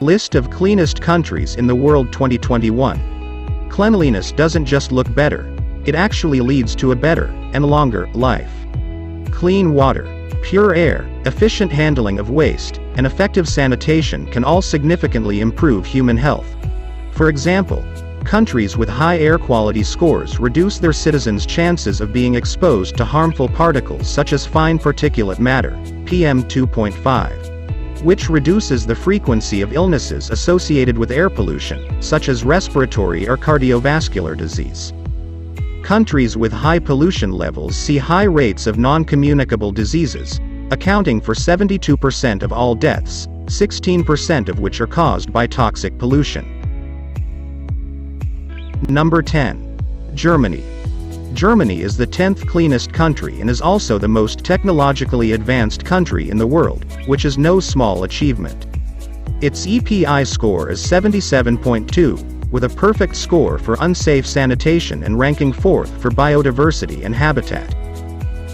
List of cleanest countries in the world 2021. Cleanliness doesn't just look better, it actually leads to a better, and longer, life. Clean water, pure air, efficient handling of waste, and effective sanitation can all significantly improve human health. For example, countries with high air quality scores reduce their citizens' chances of being exposed to harmful particles such as fine particulate matter, PM2.5, which reduces the frequency of illnesses associated with air pollution, such as respiratory or cardiovascular disease. Countries with high pollution levels see high rates of non-communicable diseases, accounting for 72% of all deaths, 16% of which are caused by toxic pollution. Number 10. Germany. Germany is the 10th cleanest country and is also the most technologically advanced country in the world, which is no small achievement. Its EPI score is 77.2, with a perfect score for unsafe sanitation and ranking 4th for biodiversity and habitat.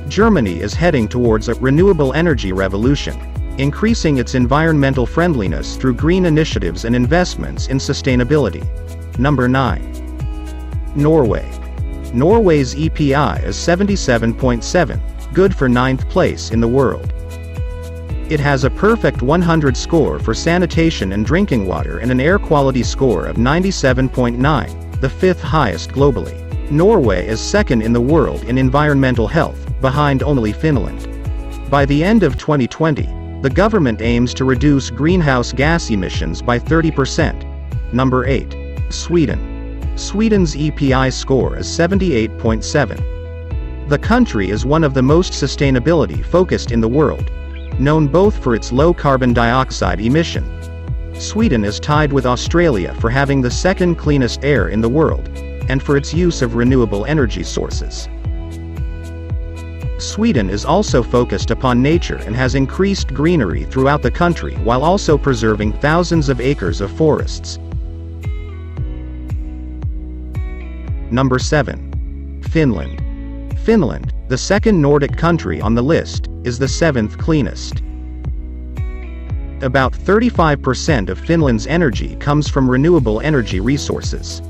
Germany is heading towards a renewable energy revolution, increasing its environmental friendliness through green initiatives and investments in sustainability. Number 9. Norway. Norway's EPI is 77.7, good for 9th place in the world. It has a perfect 100 score for sanitation and drinking water and an air quality score of 97.9, the 5th highest globally. Norway is second in the world in environmental health, behind only Finland. By the end of 2020, the government aims to reduce greenhouse gas emissions by 30%. Number 8. Sweden. Sweden's EPI score is 78.7. The country is one of the most sustainability-focused in the world, known both for its low carbon dioxide emission. Sweden is tied with Australia for having the second cleanest air in the world, and for its use of renewable energy sources. Sweden is also focused upon nature and has increased greenery throughout the country while also preserving thousands of acres of forests. Number 7. Finland. Finland, the second Nordic country on the list, is the 7th cleanest. About 35% of Finland's energy comes from renewable energy resources.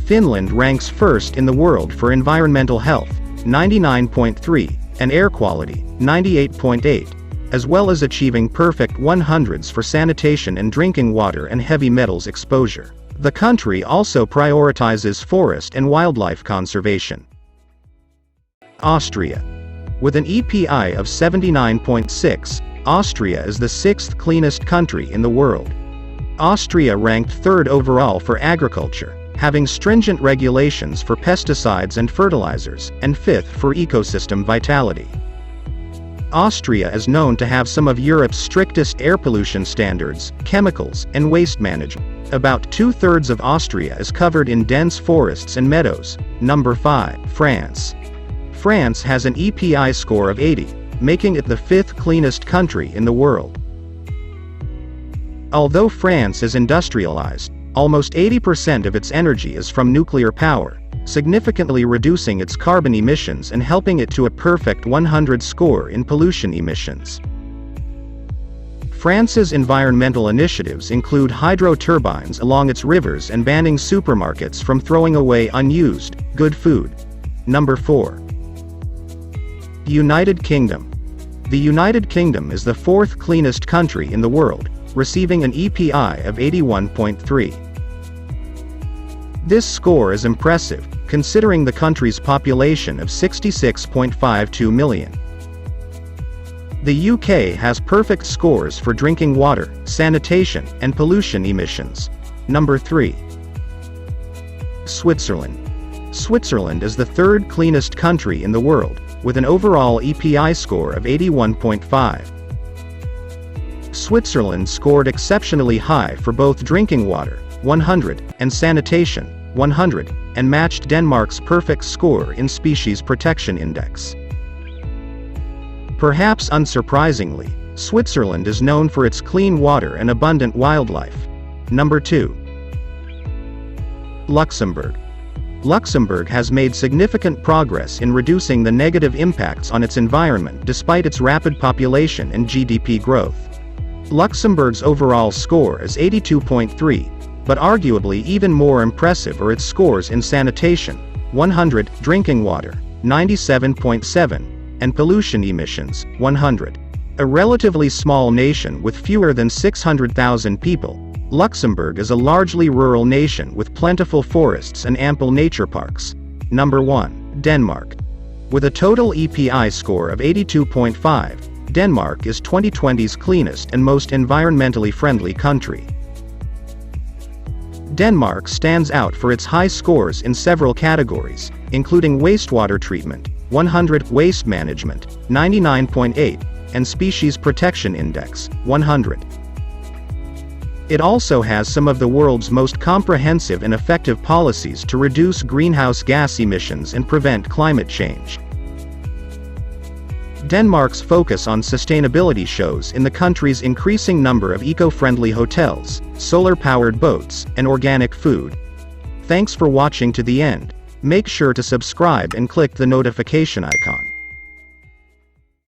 Finland ranks first in the world for environmental health, 99.3, and air quality, 98.8, as well as achieving perfect 100s for sanitation and drinking water and heavy metals exposure. The country also prioritizes forest and wildlife conservation. Austria. With an EPI of 79.6, Austria is the 6th cleanest country in the world. Austria ranked 3rd overall for agriculture, having stringent regulations for pesticides and fertilizers, and 5th for ecosystem vitality. Austria is known to have some of Europe's strictest air pollution standards, chemicals, and waste management. About 2/3 of Austria is covered in dense forests and meadows. Number 5. France. France has an EPI score of 80, making it the 5th cleanest country in the world. Although France is industrialized, almost 80% of its energy is from nuclear power, significantly reducing its carbon emissions and helping it to a perfect 100 score in pollution emissions. France's environmental initiatives include hydro turbines along its rivers and banning supermarkets from throwing away unused, good food. Number 4. United Kingdom. The United Kingdom is the 4th cleanest country in the world, receiving an EPI of 81.3. This score is impressive, considering the country's population of 66.52 million. The UK has perfect scores for drinking water, sanitation, and pollution emissions. Number 3. Switzerland. Switzerland is the 3rd cleanest country in the world, with an overall EPI score of 81.5. Switzerland scored exceptionally high for both drinking water, 100, and sanitation, 100, and matched Denmark's perfect score in Species Protection Index. Perhaps unsurprisingly, Switzerland is known for its clean water and abundant wildlife. Number 2. Luxembourg. Luxembourg has made significant progress in reducing the negative impacts on its environment despite its rapid population and GDP growth. Luxembourg's overall score is 82.3, but arguably even more impressive are its scores in sanitation, 100, drinking water, 97.7, and pollution emissions, 100. A relatively small nation with fewer than 600,000 people, Luxembourg is a largely rural nation with plentiful forests and ample nature parks. Number 1. Denmark. With a total EPI score of 82.5, Denmark is 2020's cleanest and most environmentally friendly country. Denmark stands out for its high scores in several categories, including wastewater treatment, 100, waste management, 99.8, and species protection index, 100. It also has some of the world's most comprehensive and effective policies to reduce greenhouse gas emissions and prevent climate change. Denmark's focus on sustainability shows in the country's increasing number of eco-friendly hotels, solar-powered boats, and organic food. Thanks for watching to the end. Make sure to subscribe and click the notification icon.